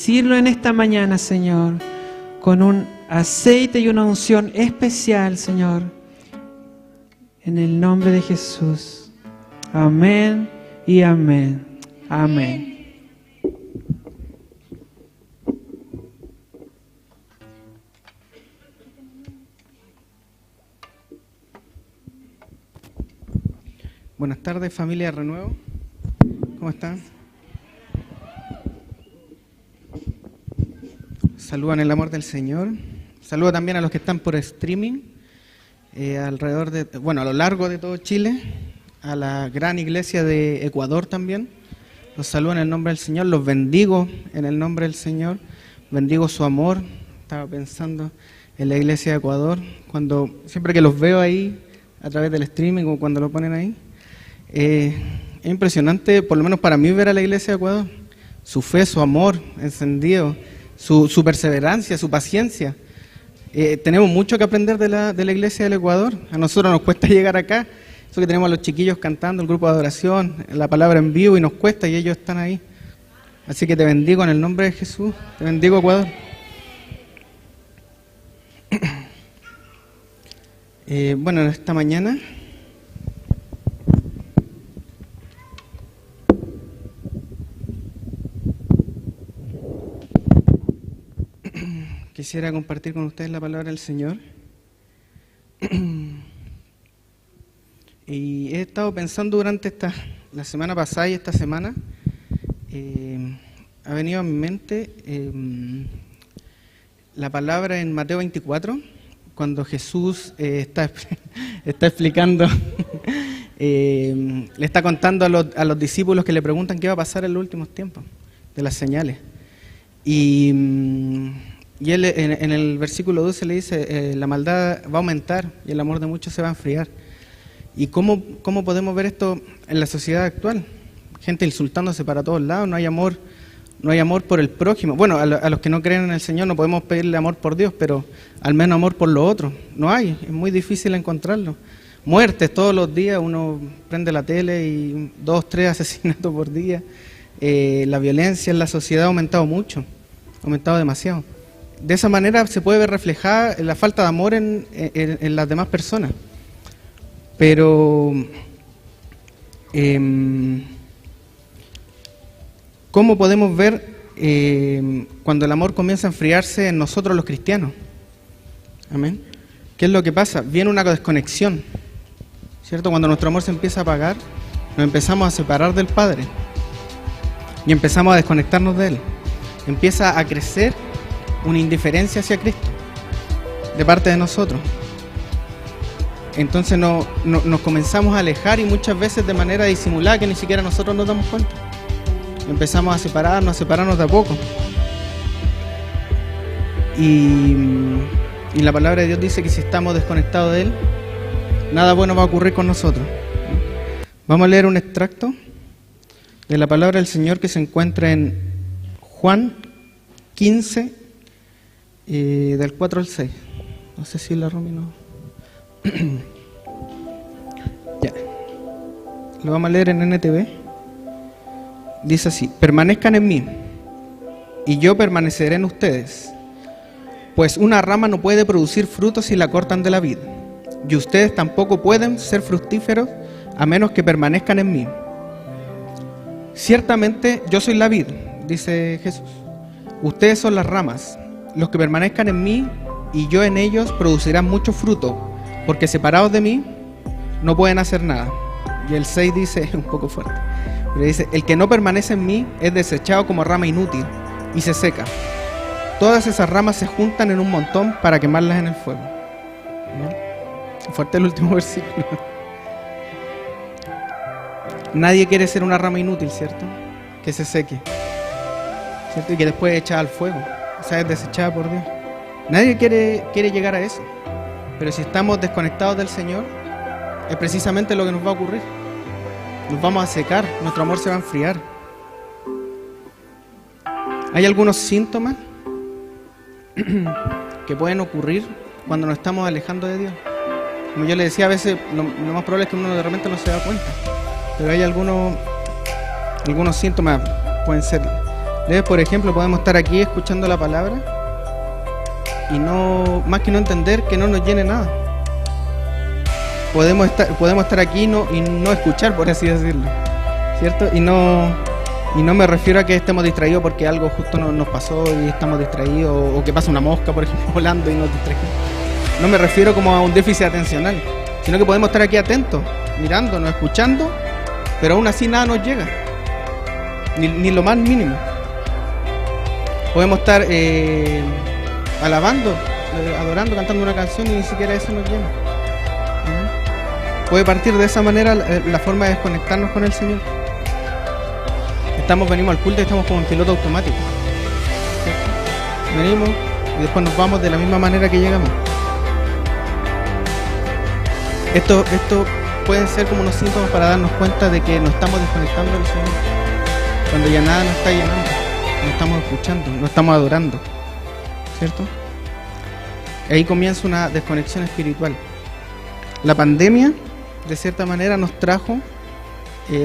Bendecirlo en esta mañana, Señor, con un aceite y una unción especial, Señor, en el nombre de Jesús. Amén y amén. Amén. Buenas tardes, familia Renuevo. ¿Cómo están? Saludan el amor del Señor. Saludo también a los que están por streaming, a lo largo de todo Chile, a la gran iglesia de Ecuador también. Los saludo en el nombre del Señor, los bendigo en el nombre del Señor, bendigo su amor. Estaba pensando en la iglesia de Ecuador, siempre que los veo ahí a través del streaming o cuando lo ponen ahí, es impresionante, por lo menos para mí, ver a la iglesia de Ecuador, su fe, su amor encendido, su perseverancia, su paciencia. Tenemos mucho que aprender de la iglesia del Ecuador. A nosotros nos cuesta llegar acá, eso que tenemos a los chiquillos cantando, el grupo de adoración, la palabra en vivo, y nos cuesta, y ellos están ahí. Así que te bendigo en el nombre de Jesús, te bendigo, Ecuador. Bueno, esta mañana quisiera compartir con ustedes la palabra del Señor. Y he estado pensando durante la semana pasada y esta semana, ha venido a mi mente la palabra en Mateo 24, cuando Jesús está explicando, le está contando a los discípulos que le preguntan qué va a pasar en los últimos tiempos, de las señales. Y él en el versículo 12 le dice, la maldad va a aumentar y el amor de muchos se va a enfriar. ¿Y cómo podemos ver esto en la sociedad actual? Gente insultándose para todos lados, no hay amor por el prójimo. Bueno, a los que no creen en el Señor no podemos pedirle amor por Dios, pero al menos amor por los otros. No hay, es muy difícil encontrarlo. Muertes todos los días, uno prende la tele y 2, 3 asesinatos por día. La violencia en la sociedad ha aumentado mucho, ha aumentado demasiado. De esa manera se puede ver reflejada la falta de amor en las demás personas. Pero, ¿cómo podemos ver cuando el amor comienza a enfriarse en nosotros los cristianos? Amén. ¿Qué es lo que pasa? Viene una desconexión, ¿cierto? Cuando nuestro amor se empieza a apagar, nos empezamos a separar del Padre y empezamos a desconectarnos de Él. Empieza a crecer una indiferencia hacia Cristo de parte de nosotros. Entonces nos comenzamos a alejar, y muchas veces de manera disimulada, que ni siquiera nosotros nos damos cuenta. Empezamos a separarnos de a poco. Y la palabra de Dios dice que si estamos desconectados de Él, nada bueno va a ocurrir con nosotros. Vamos a leer un extracto de la palabra del Señor que se encuentra en Juan 15, del 4 al 6. No sé si la Romy no. Ya. Lo vamos a leer en NTV. Dice así: permanezcan en mí, y yo permaneceré en ustedes. Pues una rama no puede producir frutos si la cortan de la vid, y ustedes tampoco pueden ser fructíferos a menos que permanezcan en mí. Ciertamente yo soy la vid, dice Jesús. Ustedes son las ramas. Los que permanezcan en mí y yo en ellos producirán mucho fruto, porque separados de mí no pueden hacer nada. Y el 6 dice, un poco fuerte, pero dice: el que no permanece en mí es desechado como rama inútil y se seca. Todas esas ramas se juntan en un montón para quemarlas en el fuego. ¿No? Fuerte el último versículo. Nadie quiere ser una rama inútil, ¿cierto? Que se seque, ¿cierto? Y que después echada al fuego, o sea, es desechada por Dios. Nadie quiere llegar a eso. Pero si estamos desconectados del Señor, es precisamente lo que nos va a ocurrir. Nos vamos a secar, nuestro amor se va a enfriar. Hay algunos síntomas que pueden ocurrir cuando nos estamos alejando de Dios. Como yo le decía, a veces lo más probable es que uno de repente no se da cuenta. Pero hay algunos síntomas, pueden ser Por ejemplo, podemos estar aquí escuchando la palabra y no, más que no entender, que no nos llene nada. Podemos estar aquí y no escuchar, por así decirlo, ¿cierto? Y no me refiero a que estemos distraídos porque algo justo nos pasó y estamos distraídos, o que pasa una mosca, por ejemplo, volando y nos distraemos. No me refiero como a un déficit atencional, sino que podemos estar aquí atentos, mirándonos, escuchando, pero aún así nada nos llega, ni lo más mínimo. Podemos estar alabando, adorando, cantando una canción y ni siquiera eso nos llena. Puede partir de esa manera la forma de desconectarnos con el Señor. Venimos al culto y estamos como en piloto automático, ¿cierto? Venimos y después nos vamos de la misma manera que llegamos. Esto pueden ser como unos síntomas para darnos cuenta de que nos estamos desconectando del Señor. Cuando ya nada nos está llenando, no estamos escuchando, no estamos adorando, ¿cierto? Ahí comienza una desconexión espiritual. La pandemia, de cierta manera, nos trajo,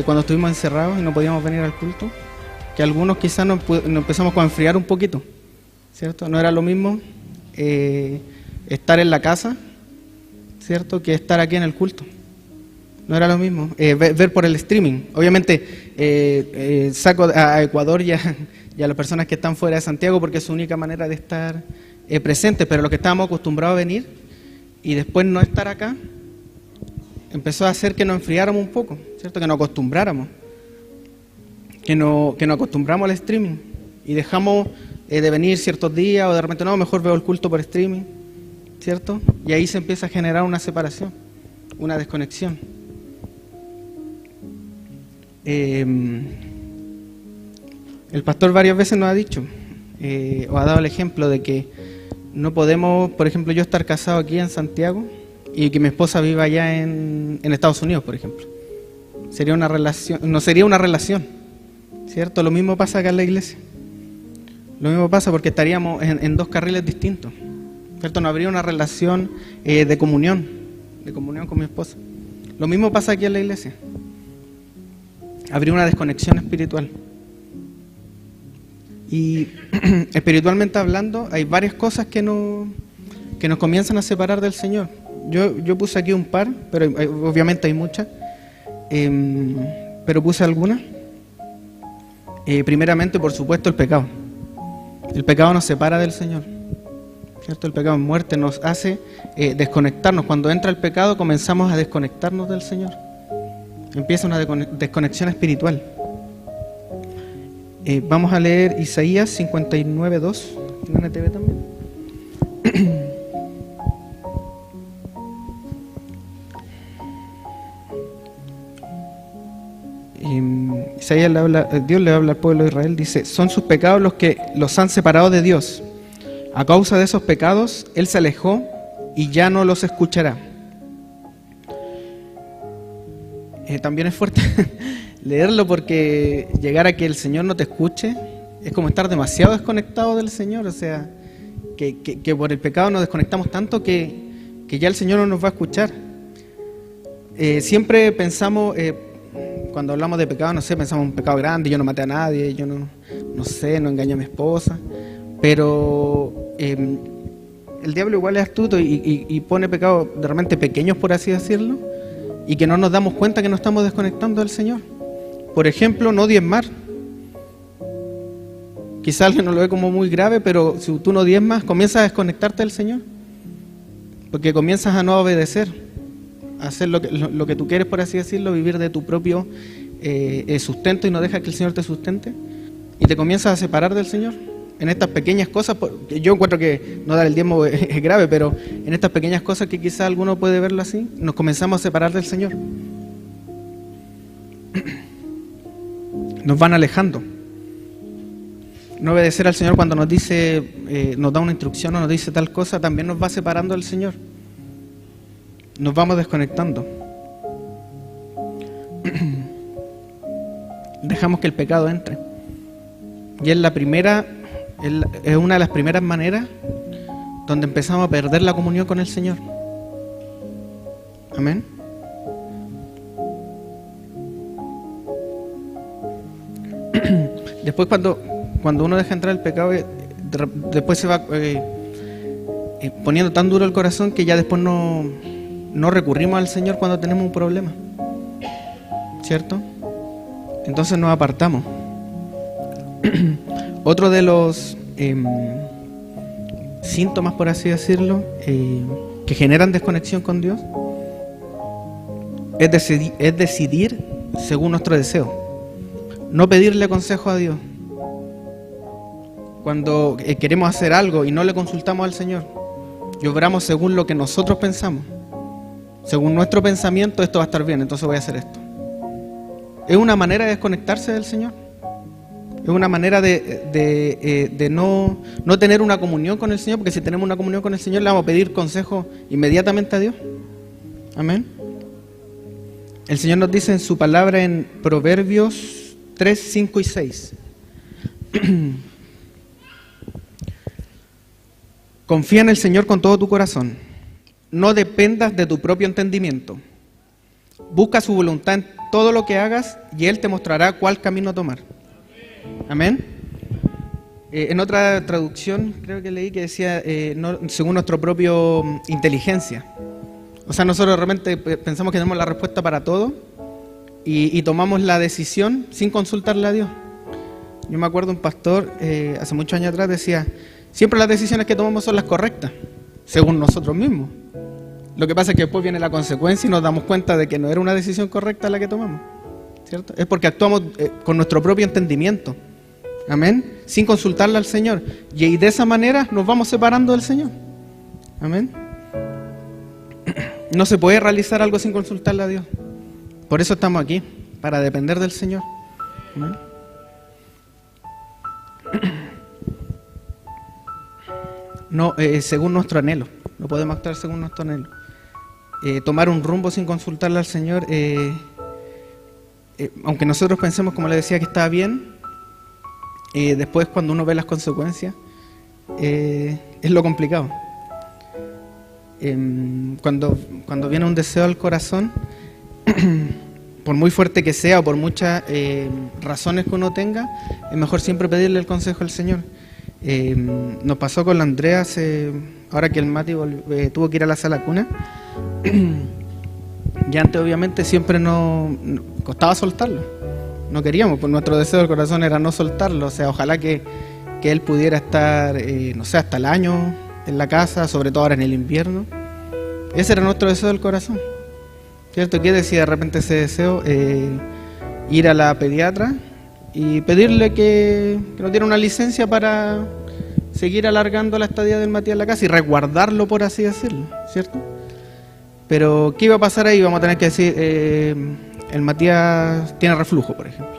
cuando estuvimos encerrados y no podíamos venir al culto, que algunos quizás nos empezamos a enfriar un poquito, ¿cierto? No era lo mismo estar en la casa, ¿cierto?, que estar aquí en el culto. No era lo mismo. Ver por el streaming. Obviamente saco a Ecuador y a las personas que están fuera de Santiago porque es su única manera de estar presentes, pero los que estábamos acostumbrados a venir y después no estar acá, empezó a hacer que nos enfriáramos un poco, ¿cierto? Que nos acostumbráramos, que nos acostumbramos al streaming y dejamos de venir ciertos días, o de repente no, mejor veo el culto por streaming, ¿cierto? Y ahí se empieza a generar una separación, una desconexión. El pastor varias veces nos ha dicho, o ha dado el ejemplo de que no podemos, por ejemplo, yo estar casado aquí en Santiago y que mi esposa viva allá en Estados Unidos, por ejemplo. Sería una relación, no sería una relación, ¿cierto? Lo mismo pasa acá en la iglesia. Lo mismo pasa porque estaríamos en dos carriles distintos, ¿cierto? No habría una relación de comunión con mi esposa. Lo mismo pasa aquí en la iglesia. Habría una desconexión espiritual. Y espiritualmente hablando, hay varias cosas que nos comienzan a separar del Señor. Yo puse aquí un par, pero obviamente hay muchas, pero puse algunas. Primeramente, por supuesto, el pecado. El pecado nos separa del Señor, ¿cierto? El pecado en muerte nos hace desconectarnos. Cuando entra el pecado, comenzamos a desconectarnos del Señor. Empieza una desconexión espiritual. Vamos a leer Isaías 59:2, en NTV también. Isaías Dios le habla al pueblo de Israel, dice: son sus pecados los que los han separado de Dios. A causa de esos pecados, Él se alejó y ya no los escuchará. También es fuerte leerlo, porque llegar a que el Señor no te escuche es como estar demasiado desconectado del Señor. O sea, que por el pecado nos desconectamos tanto que ya el Señor no nos va a escuchar. Siempre pensamos, cuando hablamos de pecado, no sé, pensamos en un pecado grande: yo no maté a nadie, yo no sé, no engañé a mi esposa. Pero el diablo igual es astuto y pone pecados de repente pequeños, por así decirlo, y que no nos damos cuenta que nos estamos desconectando del Señor. Por ejemplo, no diezmar. Quizás alguien no lo ve como muy grave, pero si tú no diezmas, comienzas a desconectarte del Señor, porque comienzas a no obedecer, a hacer lo que tú quieres, por así decirlo, vivir de tu propio sustento, y no dejas que el Señor te sustente, y te comienzas a separar del Señor. En estas pequeñas cosas, yo encuentro que no dar el diezmo es grave, pero en estas pequeñas cosas que quizás alguno puede verlo así, nos comenzamos a separar del Señor. Nos van alejando. No obedecer al Señor cuando nos dice, nos da una instrucción o nos dice tal cosa, también nos va separando del Señor. Nos vamos desconectando. Dejamos que el pecado entre. Y es una de las primeras maneras donde empezamos a perder la comunión con el Señor. Amén. Después, cuando cuando uno deja entrar el pecado, después se va poniendo tan duro el corazón que ya después no recurrimos al Señor cuando tenemos un problema, ¿cierto? Entonces nos apartamos. Otro de los síntomas, por así decirlo, que generan desconexión con Dios es decidir según nuestro deseo, no pedirle consejo a Dios. Cuando queremos hacer algo y no le consultamos al Señor y obramos según lo que nosotros pensamos, según nuestro pensamiento, esto va a estar bien, entonces voy a hacer esto. Es una manera de desconectarse del Señor. Es una manera de no tener una comunión con el Señor, porque si tenemos una comunión con el Señor le vamos a pedir consejo inmediatamente a Dios. Amén. El Señor nos dice en su palabra en Proverbios 3, 5 y 6. Confía en el Señor con todo tu corazón. No dependas de tu propio entendimiento. Busca su voluntad en todo lo que hagas y Él te mostrará cuál camino tomar. Amén. En otra traducción creo que leí que decía no, según nuestra propia inteligencia. O sea, nosotros realmente pensamos que tenemos la respuesta para todo y tomamos la decisión sin consultarle a Dios. Yo me acuerdo un pastor hace muchos años atrás decía: siempre las decisiones que tomamos son las correctas, según nosotros mismos. Lo que pasa es que después viene la consecuencia y nos damos cuenta de que no era una decisión correcta la que tomamos, ¿cierto? Es porque actuamos con nuestro propio entendimiento, amén, sin consultarle al Señor, y de esa manera nos vamos separando del Señor, amén. No se puede realizar algo sin consultarle a Dios. Por eso estamos aquí, para depender del Señor, amén. No, según nuestro anhelo, no podemos actuar según nuestro anhelo. Tomar un rumbo sin consultarle al Señor, aunque nosotros pensemos, como le decía, que está bien, después cuando uno ve las consecuencias, es lo complicado. Cuando viene un deseo al corazón, por muy fuerte que sea o por muchas razones que uno tenga, es mejor siempre pedirle el consejo al Señor. Nos pasó con la Andrea ahora que el Mati tuvo que ir a la sala cuna. Y antes obviamente siempre nos costaba soltarlo, no queríamos, pues nuestro deseo del corazón era no soltarlo. O sea, ojalá que él pudiera estar no sé, hasta el año en la casa, sobre todo ahora en el invierno. Ese era nuestro deseo del corazón, ¿cierto? ¿Qué decía de repente ese deseo? Ir a la pediatra y pedirle que nos diera una licencia para seguir alargando la estadía del Matías en la casa y resguardarlo, por así decirlo, ¿cierto? Pero ¿qué iba a pasar ahí? Vamos a tener que decir, el Matías tiene reflujo, por ejemplo,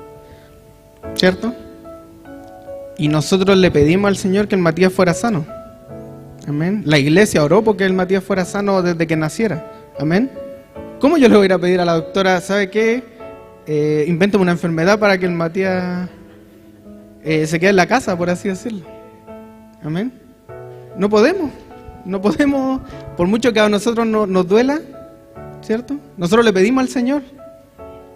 ¿cierto? Y nosotros le pedimos al Señor que el Matías fuera sano, amén. La iglesia oró porque el Matías fuera sano desde que naciera, amén. ¿Cómo yo le voy a ir a pedir a la doctora, ¿sabe qué? Invéntame una enfermedad para que el Matías se quede en la casa, por así decirlo, amén. No podemos, por mucho que a nosotros nos duela, ¿cierto? Nosotros le pedimos al Señor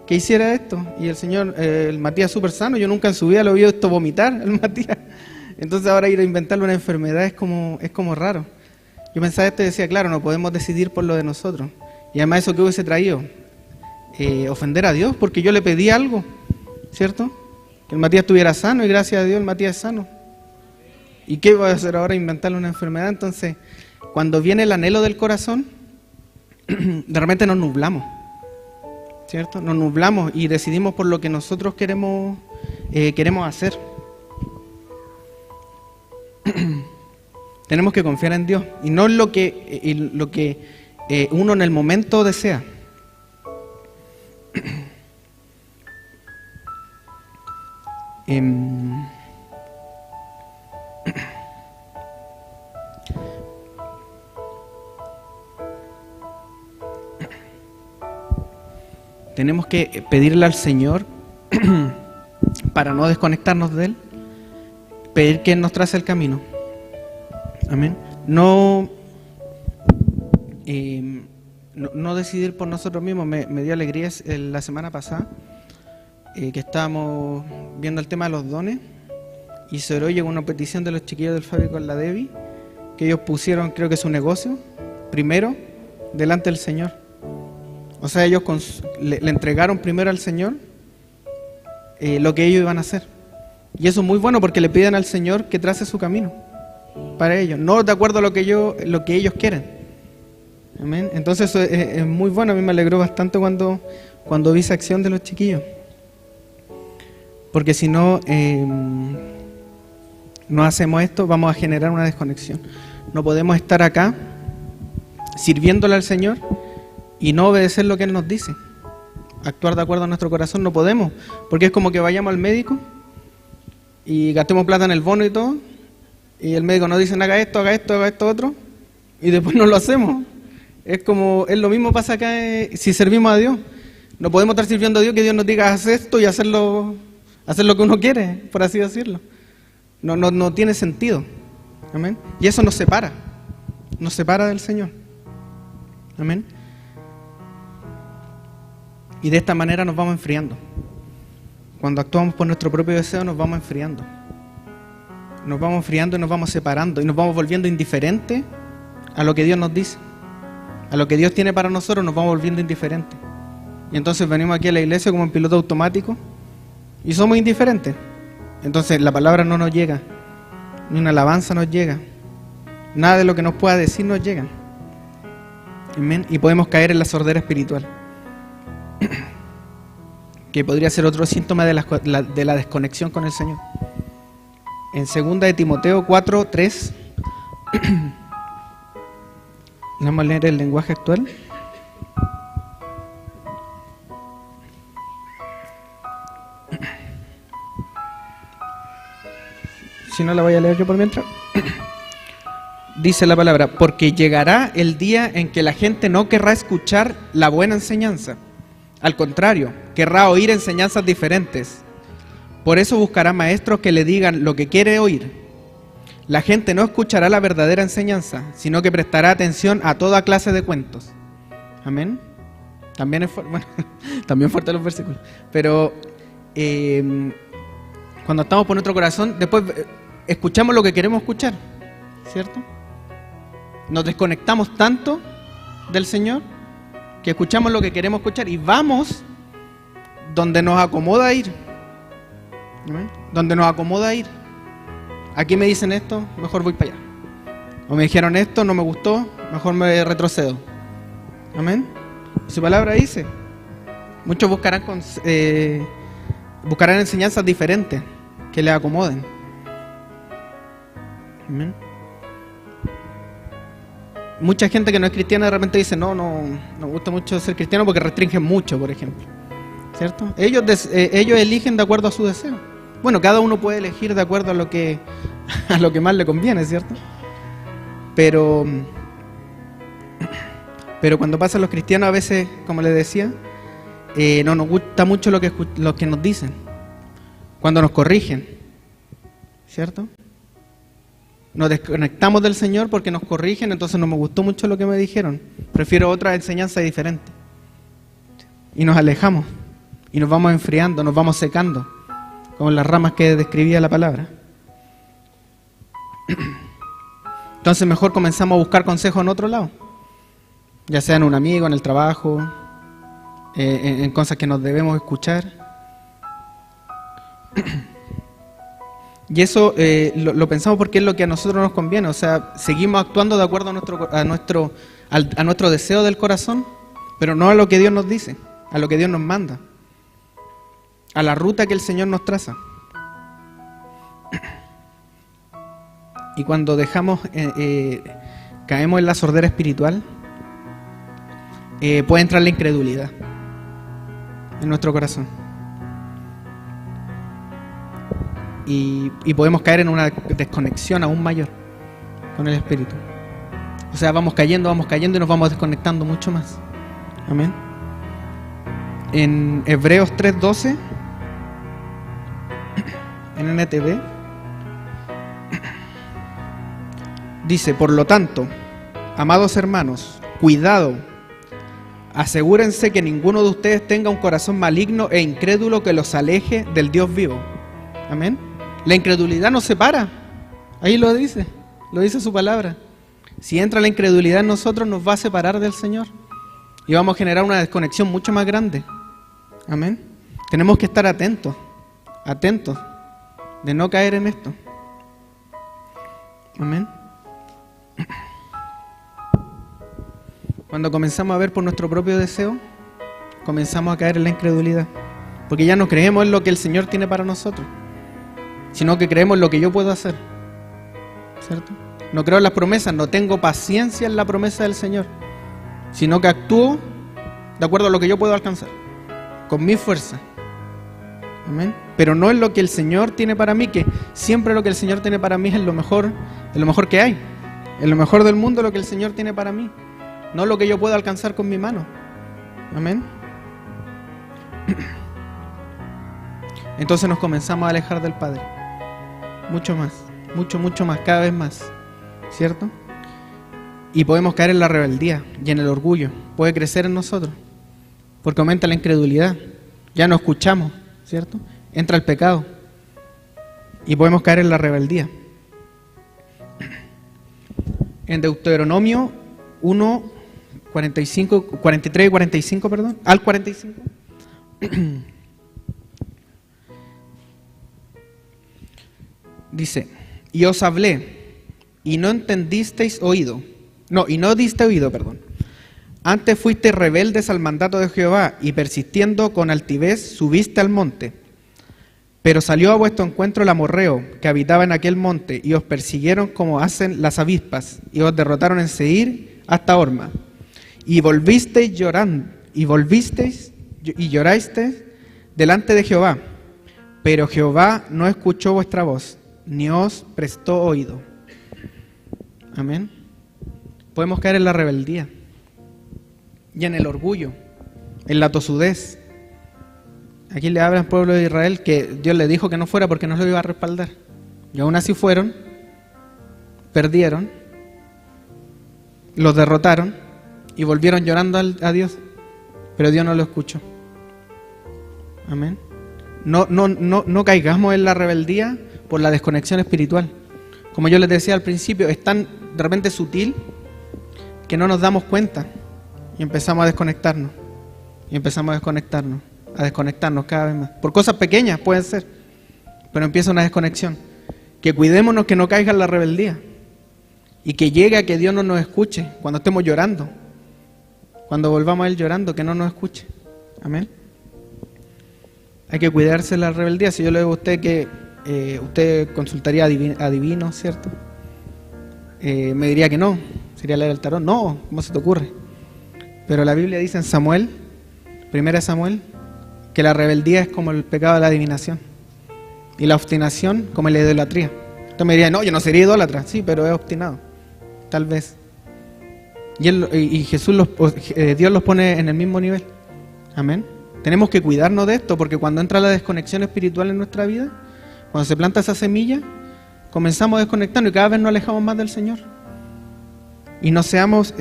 que hiciera esto y el Señor, el Matías súper sano. Yo nunca en su vida lo vi esto vomitar, el Matías. Entonces ahora ir a inventarle una enfermedad es como raro. Yo pensaba esto y decía, claro, no podemos decidir por lo de nosotros. Y además eso que hubiese traído, ofender a Dios, porque yo le pedí algo, ¿cierto? Que el Matías estuviera sano y gracias a Dios el Matías es sano. ¿Y qué voy a hacer ahora? Inventarle una enfermedad. Entonces, cuando viene el anhelo del corazón, de repente nos nublamos, ¿cierto? Nos nublamos y decidimos por lo que nosotros queremos hacer. Tenemos que confiar en Dios y no en lo que uno en el momento desea. Tenemos que pedirle al Señor para no desconectarnos de Él, pedir que Él nos trace el camino. Amén. No decidir por nosotros mismos. Me dio alegría la semana pasada que estábamos viendo el tema de los dones y se oró, llegó una petición de los chiquillos del Fabi con la Debbie, que ellos pusieron, creo que su negocio, primero, delante del Señor. O sea, ellos le entregaron primero al Señor lo que ellos iban a hacer. Y eso es muy bueno porque le piden al Señor que trace su camino para ellos, no de acuerdo a lo que ellos quieren. Amén. Entonces eso es muy bueno. A mí me alegró bastante cuando vi esa acción de los chiquillos. Porque si no hacemos esto, vamos a generar una desconexión. No podemos estar acá sirviéndole al Señor y no obedecer lo que Él nos dice. Actuar de acuerdo a nuestro corazón no podemos, porque es como que vayamos al médico y gastemos plata en el bono y todo, y el médico nos dice haga esto otro, y después no lo hacemos. Es lo mismo pasa acá si servimos a Dios. No podemos estar sirviendo a Dios que Dios nos diga haz esto y hacer lo que uno quiere, por así decirlo. No tiene sentido. Amén. Y eso nos separa del Señor. Amén. Y de esta manera nos vamos enfriando. Cuando actuamos por nuestro propio deseo nos vamos enfriando. Nos vamos enfriando y nos vamos separando y nos vamos volviendo indiferentes a lo que Dios nos dice. A lo que Dios tiene para nosotros nos vamos volviendo indiferentes. Y entonces venimos aquí a la iglesia como en piloto automático y somos indiferentes. Entonces la palabra no nos llega, ni una alabanza nos llega, nada de lo que nos pueda decir nos llega. Amén. Y podemos caer en la sordera espiritual, que podría ser otro síntoma de la desconexión con el Señor. En 2 de Timoteo 4:3 vamos a leer el lenguaje actual. Si no, la voy a leer yo por mientras. Dice la palabra: porque llegará el día en que la gente no querrá escuchar la buena enseñanza. Al contrario, querrá oír enseñanzas diferentes. Por eso buscará maestros que le digan lo que quiere oír. La gente no escuchará la verdadera enseñanza, sino que prestará atención a toda clase de cuentos. Amén. También es también fuerte los versículos. Pero cuando estamos por nuestro corazón, después escuchamos lo que queremos escuchar, ¿cierto? Nos desconectamos tanto del Señor que escuchamos lo que queremos escuchar y vamos donde nos acomoda ir. ¿Amén? Donde nos acomoda ir. Aquí me dicen esto, mejor voy para allá. O me dijeron esto, no me gustó, mejor me retrocedo. Amén. Su palabra dice: muchos buscarán enseñanzas diferentes que les acomoden. Amén. Mucha gente que no es cristiana de repente dice no me gusta mucho ser cristiano porque restringen mucho, por ejemplo, ¿cierto? Ellos eligen de acuerdo a su deseo. Bueno, cada uno puede elegir de acuerdo a lo que más le conviene, ¿cierto? Pero cuando pasan los cristianos a veces, como les decía, no nos gusta mucho lo que nos dicen, cuando nos corrigen, ¿cierto? Nos desconectamos del Señor porque nos corrigen, entonces no me gustó mucho lo que me dijeron, prefiero otra enseñanza diferente. Y nos alejamos, y nos vamos enfriando, nos vamos secando, como las ramas que describía la palabra. Entonces mejor comenzamos a buscar consejos en otro lado, ya sea en un amigo, en el trabajo, en cosas que nos debemos escuchar. Y eso lo pensamos porque es lo que a nosotros nos conviene. O sea, seguimos actuando de acuerdo a nuestro deseo del corazón, pero no a lo que Dios nos dice, a lo que Dios nos manda, a la ruta que el Señor nos traza. Y cuando caemos en la sordera espiritual, puede entrar la incredulidad en nuestro corazón. Y podemos caer en una desconexión aún mayor con el Espíritu. O sea, vamos cayendo y nos vamos desconectando mucho más. Amén. En Hebreos 3:12, en NTV, dice: por lo tanto, amados hermanos, cuidado, asegúrense que ninguno de ustedes tenga un corazón maligno e incrédulo que los aleje del Dios vivo. Amén. La incredulidad nos separa. Ahí lo dice su palabra. Si entra la incredulidad en nosotros, nos va a separar del Señor. Y vamos a generar una desconexión mucho más grande. Amén. Tenemos que estar atentos de no caer en esto. Amén. Cuando comenzamos a ver por nuestro propio deseo, comenzamos a caer en la incredulidad. Porque ya no creemos en lo que el Señor tiene para nosotros, sino que creemos en lo que yo puedo hacer. ¿Cierto? No creo en las promesas, no tengo paciencia en la promesa del Señor, sino que actúo de acuerdo a lo que yo puedo alcanzar, con mi fuerza. Amén. Pero no es lo que el Señor tiene para mí, que siempre lo que el Señor tiene para mí es lo mejor que hay. Es lo mejor del mundo lo que el Señor tiene para mí, no lo que yo puedo alcanzar con mi mano. Amén. Entonces nos comenzamos a alejar del Padre. Mucho más, mucho más, cada vez más. ¿Cierto? Y podemos caer en la rebeldía y en el orgullo. Puede crecer en nosotros, porque aumenta la incredulidad. Ya no escuchamos, ¿cierto? Entra el pecado y podemos caer en la rebeldía. En Deuteronomio 1, 43 y 45, perdón, al 45. Dice: y os hablé, y no entendisteis oído. No, y no diste oído, perdón. Antes fuisteis rebeldes al mandato de Jehová, y persistiendo con altivez subiste al monte. Pero salió a vuestro encuentro el amorreo, que habitaba en aquel monte, y os persiguieron como hacen las avispas, y os derrotaron en Seir hasta Horma. Y volvisteis llorando, y llorasteis delante de Jehová. Pero Jehová no escuchó vuestra voz, ni os prestó oído. Amén. Podemos caer en la rebeldía y en el orgullo, en la tosudez. Aquí le habla al pueblo de Israel que Dios le dijo que no fuera porque no lo iba a respaldar. Y aún así fueron, perdieron, los derrotaron y volvieron llorando a Dios, pero Dios no lo escuchó. Amén. No caigamos en la rebeldía por la desconexión espiritual. Como yo les decía al principio, es tan de repente sutil que no nos damos cuenta y empezamos a desconectarnos. A desconectarnos cada vez más. Por cosas pequeñas pueden ser, pero empieza una desconexión. Que cuidémonos que no caiga en la rebeldía y que llegue a que Dios no nos escuche cuando estemos llorando. Cuando volvamos a Él llorando, que no nos escuche. Amén. Hay que cuidarse de la rebeldía. Si yo le digo a usted que usted consultaría a divinos, ¿cierto? Me diría que no, sería leer el tarot. No, ¿cómo se te ocurre? Pero la Biblia dice en Samuel, 1 Samuel, que la rebeldía es como el pecado de la adivinación y la obstinación como la idolatría. Usted me diría, no, yo no sería idólatra. Sí, pero es obstinado, tal vez. Y Jesús Dios los pone en el mismo nivel. Amén. Tenemos que cuidarnos de esto, porque cuando entra la desconexión espiritual en nuestra vida, cuando se planta esa semilla, comenzamos a desconectarnos y cada vez nos alejamos más del Señor. Y no seamos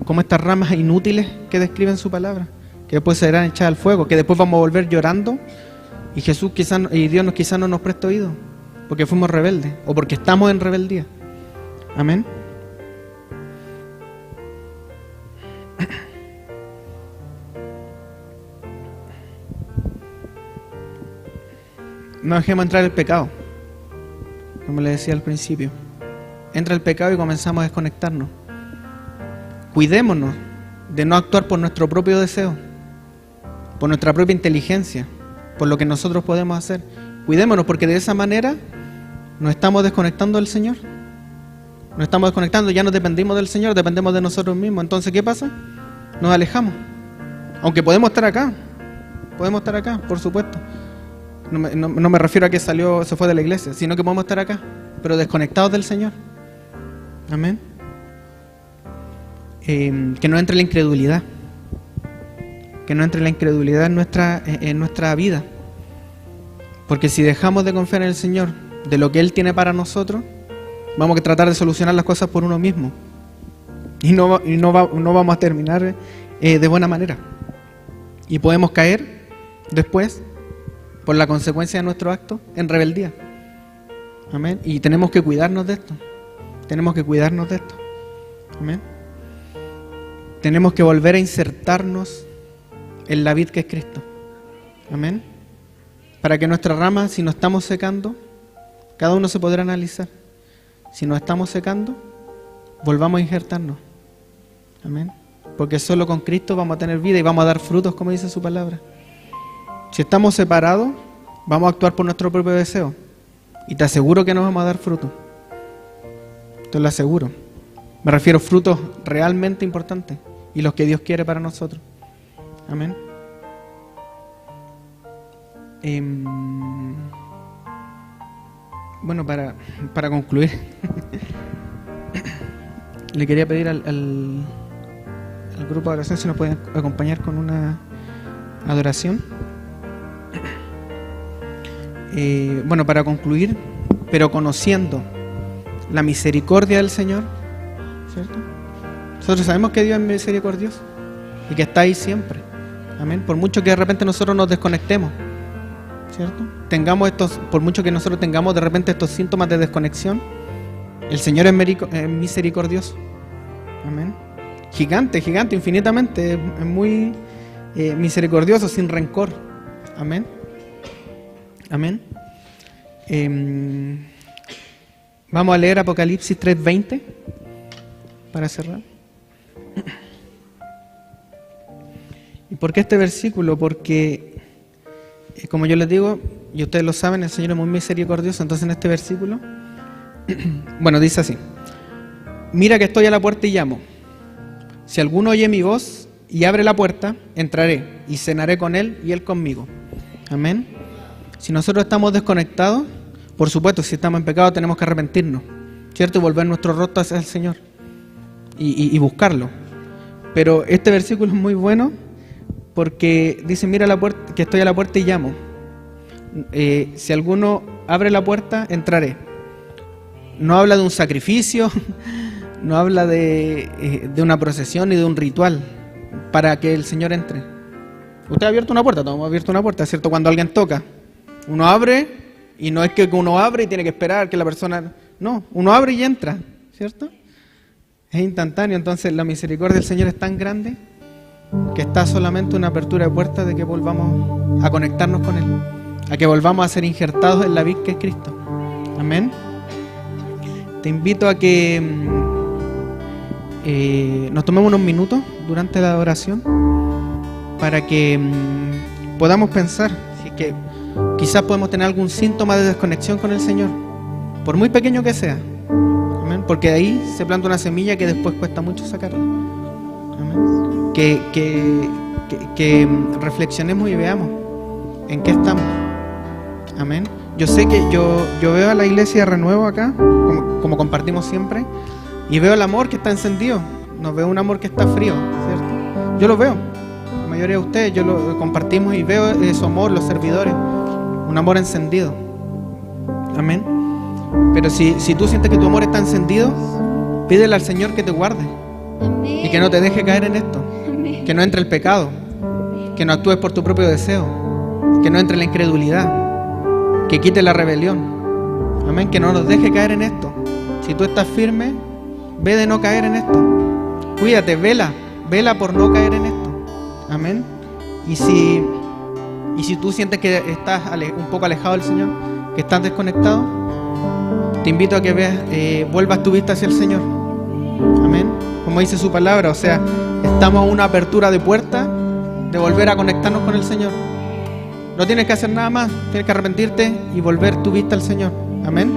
como estas ramas inútiles que describen su palabra, que después serán echadas al fuego, que después vamos a volver llorando y Dios quizás no nos presta oído, porque fuimos rebeldes o porque estamos en rebeldía. Amén. No dejemos entrar el pecado, como le decía al principio. Entra el pecado y comenzamos a desconectarnos. Cuidémonos de no actuar por nuestro propio deseo, por nuestra propia inteligencia, por lo que nosotros podemos hacer. Cuidémonos, porque de esa manera nos estamos desconectando del Señor. Nos estamos desconectando, ya no dependimos del Señor, dependemos de nosotros mismos. Entonces, ¿qué pasa? Nos alejamos. Aunque podemos estar acá, por supuesto. No me refiero a que se fue de la iglesia, sino que podemos estar acá, pero desconectados del Señor. Amén. Que no entre la incredulidad. Que no entre la incredulidad en nuestra vida. Porque si dejamos de confiar en el Señor, de lo que Él tiene para nosotros, vamos a tratar de solucionar las cosas por uno mismo. Y no vamos a terminar de buena manera. Y podemos caer después, por la consecuencia de nuestro acto, en rebeldía. Amén. Y tenemos que cuidarnos de esto. Tenemos que cuidarnos de esto. Amén. Tenemos que volver a insertarnos en la vid que es Cristo. Amén. Para que nuestra rama, si nos estamos secando, cada uno se podrá analizar. Si nos estamos secando, volvamos a injertarnos. Amén. Porque solo con Cristo vamos a tener vida y vamos a dar frutos, como dice su palabra. Si estamos separados, vamos a actuar por nuestro propio deseo. Y te aseguro que no vamos a dar frutos. Te lo aseguro. Me refiero a frutos realmente importantes y los que Dios quiere para nosotros. Amén. Bueno, para concluir, le quería pedir al grupo de oración si nos pueden acompañar con una adoración. Bueno, para concluir, pero conociendo la misericordia del Señor, ¿cierto? Nosotros sabemos que Dios es misericordioso y que está ahí siempre. Amén. Por mucho que de repente nosotros nos desconectemos, ¿cierto? Por mucho que nosotros tengamos de repente estos síntomas de desconexión, el Señor es misericordioso. Amén. Gigante, infinitamente, es muy misericordioso, sin rencor. Amén. Amén. Vamos a leer Apocalipsis 3:20 para cerrar. ¿Y por qué este versículo? Porque, como yo les digo, y ustedes lo saben, el Señor es muy misericordioso. Entonces en este versículo, bueno, dice así: mira que estoy a la puerta y llamo. Si alguno oye mi voz y abre la puerta, entraré y cenaré con él y él conmigo. Amén. Si nosotros estamos desconectados, por supuesto, si estamos en pecado tenemos que arrepentirnos, ¿cierto? Y volver nuestro rostro hacia el Señor y buscarlo. Pero este versículo es muy bueno porque dice: mira la puerta, que estoy a la puerta y llamo. Si alguno abre la puerta, entraré. No habla de un sacrificio, no habla de una procesión ni de un ritual para que el Señor entre. Usted ha abierto una puerta, todos hemos abierto una puerta, ¿cierto? Cuando alguien toca, uno abre, y no es que uno abre y tiene que esperar que la persona... No, uno abre y entra, ¿cierto? Es instantáneo. Entonces la misericordia del Señor es tan grande que está solamente una apertura de puertas de que volvamos a conectarnos con Él, a que volvamos a ser injertados en la vid que es Cristo. Amén. Te invito a que nos tomemos unos minutos durante la adoración para que podamos pensar si es que quizás podemos tener algún síntoma de desconexión con el Señor, por muy pequeño que sea. Amén. Porque de ahí se planta una semilla que después cuesta mucho sacarla. Amén. Que reflexionemos y veamos en qué estamos. Amén. Yo sé que yo veo a la iglesia de Renuevo acá, como compartimos siempre, y veo el amor que está encendido. No veo un amor que está frío, ¿cierto? Yo lo veo. La mayoría de ustedes, yo lo compartimos y veo su amor, los servidores, un amor encendido. Amén. Pero si tú sientes que tu amor está encendido, pídele al Señor que te guarde. Amén. Y que no te deje caer en esto. Amén. Que no entre el pecado. Amén. Que no actúes por tu propio deseo. Que no entre la incredulidad. Que quite la rebelión. Amén. Que no nos deje caer en esto. Si tú estás firme, ve de no caer en esto. Cuídate, vela por no caer en esto. Amén. Y si tú sientes que estás un poco alejado del Señor, que estás desconectado, te invito a que vuelvas tu vista hacia el Señor. Amén. Como dice su palabra, o sea, estamos a una apertura de puerta de volver a conectarnos con el Señor. No tienes que hacer nada más, tienes que arrepentirte y volver tu vista al Señor. Amén.